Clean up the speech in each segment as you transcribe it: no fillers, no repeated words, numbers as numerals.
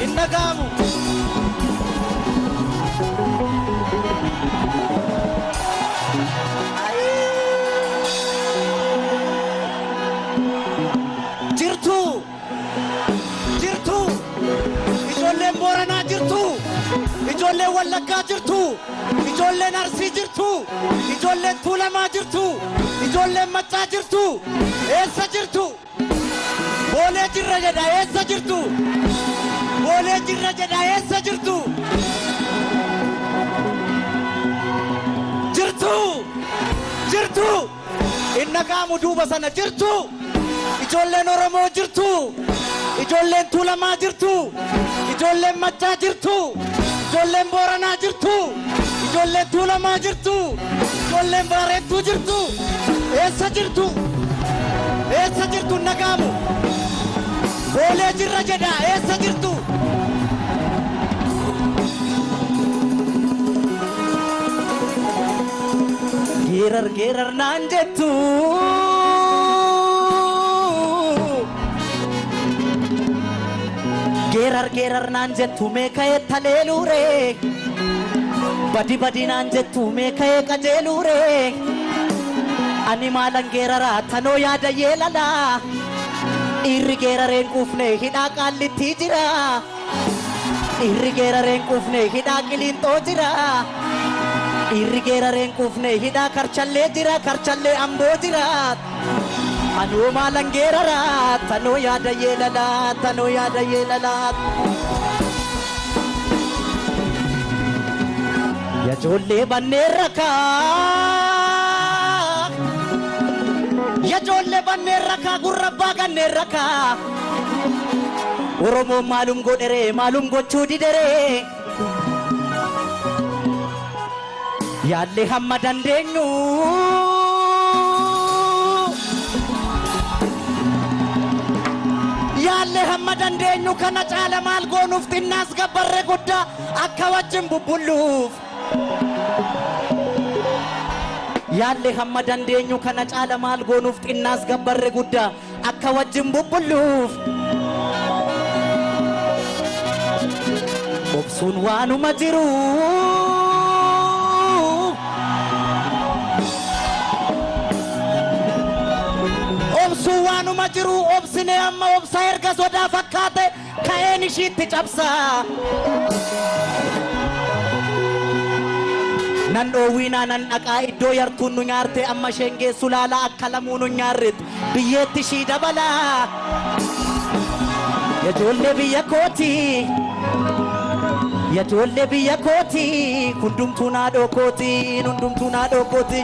Innagamu jirtu ijoolleen Booranaa jirtu ijoolleen Wallaggaa jirtu ijoolleen Arsii jirtu ijoolleen Tuulamaa jirtu ijoolleen Maccaa jirtu eessa jirtu Boolee jirra jedha eessa jirtu Boolee jirra jedha eessa jirtu jirtu Innagamu duuba sana jirtu ijoolleen Oromoo jirtu ijoolleen Tuulamaa jirtu ijoolleen Maccaa jirtu ijoolleen Booranaa jirtu ijoolleen Tuulamaa jirtu ijoolleen Baareettuu jirtu eessa jirtu Innagamu Boolee jirra jedha eessa jirtu geerar naan jettu geerar naan jettu meeka'ee taleeluure badi naan jettu meeka'ee qajeeluure ani maalan geeraraa tanoo yaada yeelala irri geerareen quufne hidhaa qaallitti jira irri geerareen quufne hidhaa qiliinxoo jira irri geerareen quufne hidhaa karchallee jira karchallee amboo jira anoo maalan geeraraa tanoo yaada yeelala ya ijoollee banneen rakaa gurra abbaa ganneen rakaa Oromoon maalum godhere maalum gochuu didere yaallee hamma dandeenyu kana caala maal goonuuf xinnaas gabbarre guddaa akka wajjin bubbulluuf yaallee hamma dandeenyu kana caala maal goonuuf xinnaas gabbarre guddaa akka wajjin bubbulluuf obsuun waanuma jiru obsuu waanuma jiru obsine amma obsa erga sodaa fakkaate ka'een ishiitti cabsa nan dhoowwiinaa nan dhaqaa iddoo yartuun nu nyaarte amma sheengeessu laala akka lamuu nu nyaarrit biyyeetti ishii dabala ya ijoollee biyya kooti ya ijoollee biyya kooti hundumtuu naadhoo kooti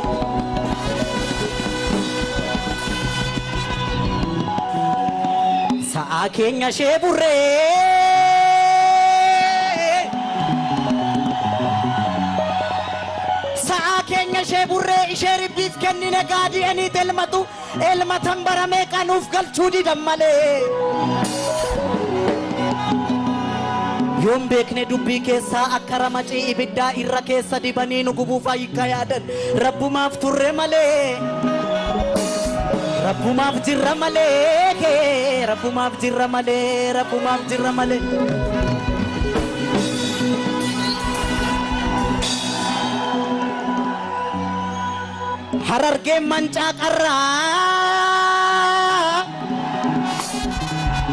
sa'a keenya ishee burree ishee ribbiif kennine gaadii eniit elmatan baramee qanuuf galchuu didan malee yoon beekne dubbii keessaa akka ramacii ibiddaa irra keessa dibanii nu gubuuf ayyikka yaadan rabbumaaf turre malee rabbumaaf jirra malee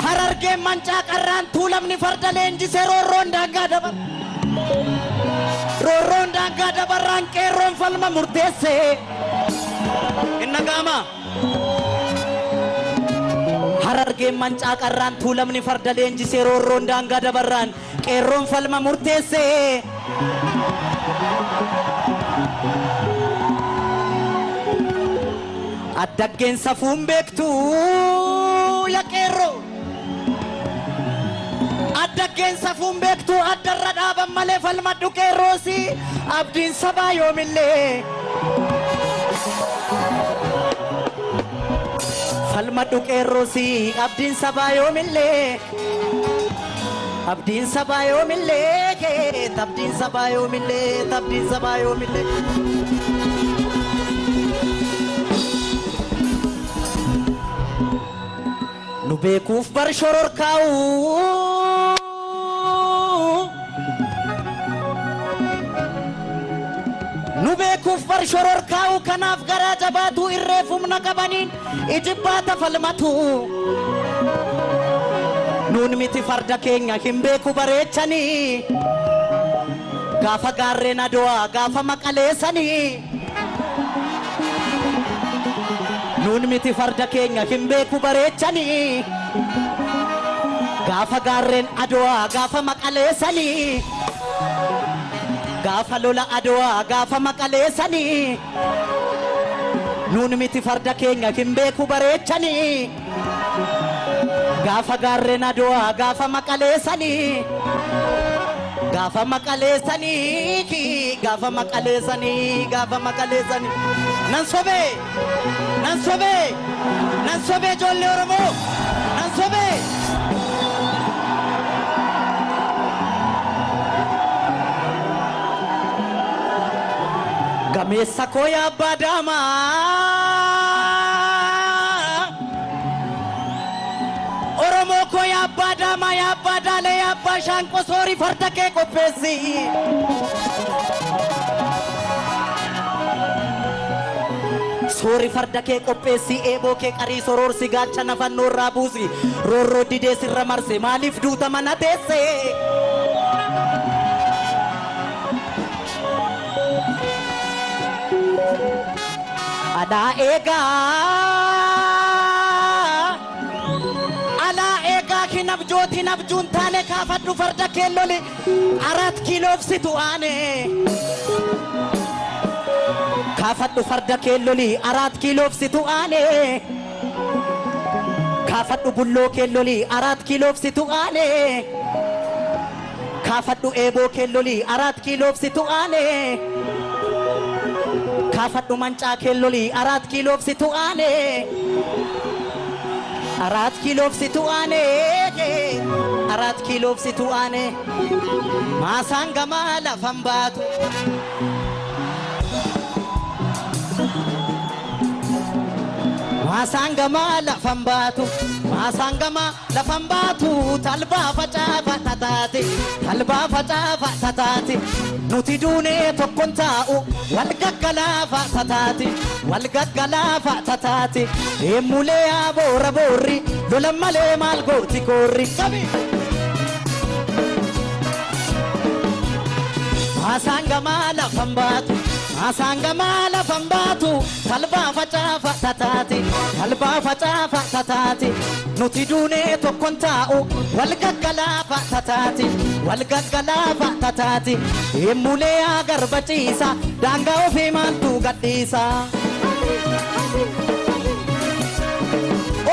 Harargeen mancaa qarraan tuulamni farda leenjisee roorroon daangaa dabarraan qeerroon falma murteesse innagaama Harargeen mancaa qarraan tuulamni farda leenjisee roorroon daangaa dabarraan qeerroon falma murteesse addaggeen safuun beektu ya qeerroo addaggeen safuun beektu addarra dhaaban malee falmadhu qeerroosi abdiin sabaa yoomillee falmadhu qeerroosi abdiin sabaa yoomillee abdiin sabaa yoomillee abdiin sabaa yoomillee beekuuf bar shororkaa'u nu beekuuf bar shororkaa'u kanaaf garaa jabaatu irreefumna qabaniin ijibbaata falmatu nuun miti farda keenya hin beeku bareechanii gaafa gaarreen Adwaa gaafa maqaleessanii nuun miti farda keenya hin beeku bareechanii gaafa gaarreen Adwaa gaafa maqaleessanii gaafa lola Adwaa gaafa maqaleessanii nuun miti farda keenya hin beeku bareechanii gaafa gaarreen Adwaa gaafa maqaleessanii gaafa maqaleessanii gaafa maqaleessanii nan sobee ijoollee Oromoo nan sobee gameessa koo yaa abbaa daamaa Oromoo koo yaa abbaa daamaa yaa abbaa daalee yaa abbaa shaanqoo soorii farda kee qopheessi soorii farda kee qopheessi eeboo kee qarii soroorsi gaacha nafannoo irraa buusi roorroo didee sirra marse maaliif duuta mana teesse alaa eegaa kinabjootiin abjuun taane kaafadhu farda keelloli 4 kiiloof situ aane kaafadhu farda keelloli 4 kiiloof situ aane kaafadhu bulloo keelloli 4 kiiloof situ aane kaafadhu eeboo keelloli 4 kiiloof situ aane kaafadhu mancaa keelloli 4 kiiloof situ aane 4 kiiloof situ aane 4 kiiloof situ aane maasaan gamaa lafan baatu maasaan gamaa lafan baatu talbaa facaafa tataate nuti duunee tokkon taa'u wal gaggalaafa tataate eemmulee aboora boorri lolan malee maal gooti koorri maasaan gamaa lafan baatu talbaa facaafa tataate nuti duunee tokkon taa'u wal gaggalaafa tataate eemmulee agarba ciisa daangaa ofii maaltu gadhiisa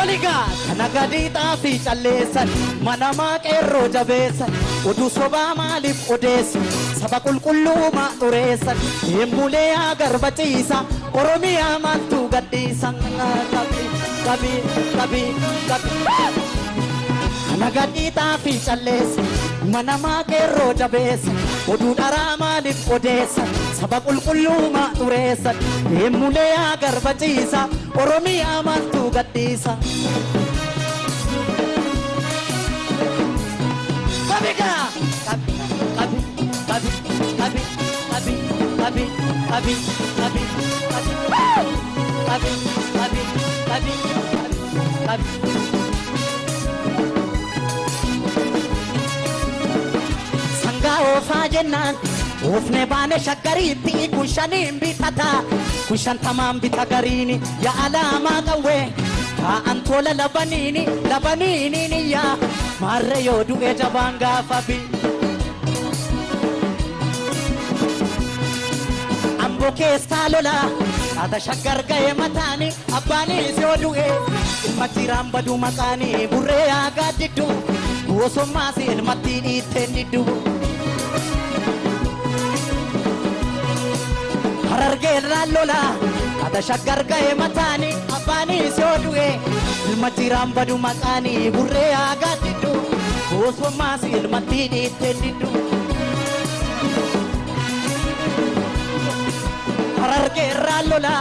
oligaa kana gadiixaa fi calleessan manamaa qeerroo jabeessan oduu sobaa maaliif odeessu saba qulqulluu maa xureessan eemmulee agarba ciisa Oromiyaa maaltu gadhiisan qabi kana gadiixaa fi calleessan manamaa qeerroo jabeessan oduu dharaa maaliif odeessan saba qulqulluu maa xureessan eemmulee agarba ciisa Oromiyaa maaltu gadhiisa sangaa oofaa jennaan oofne baane shaggariitti kun shaniin bitata kun shantamaan bita gariini yaa alaamaa qawwee taa'an tola labaniini yaa maarre yoo du'e jabaan gaafa bi amboo keessaa lola haata shaggar ga'e mataani abbaanis yoo du'e ilmatti raambadu maqaanii burree aagaa diddu gosummaas ilmatti dhiitteen diddu harargeerraan lola haata shaggar ga'e mataani abbaanis yoo du'e ilmatti raambadu maqaanii burree aagaa diddu gosummaas ilmatti dhiitteen diddu harargeerraan lola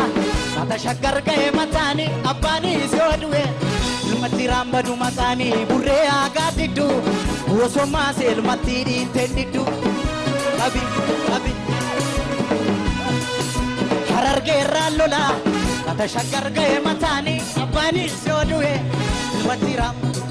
haata shaggar ga'e mataani abbaanis yoo du'e ilmatti raambadu mataanii burree aagaa diddu bosommaa seelmatti dhiinteen diddu qabi qabi harargee irraan lola kata shaggar ga'e mataanii abbaanis yoo du'e ilmatti raambadu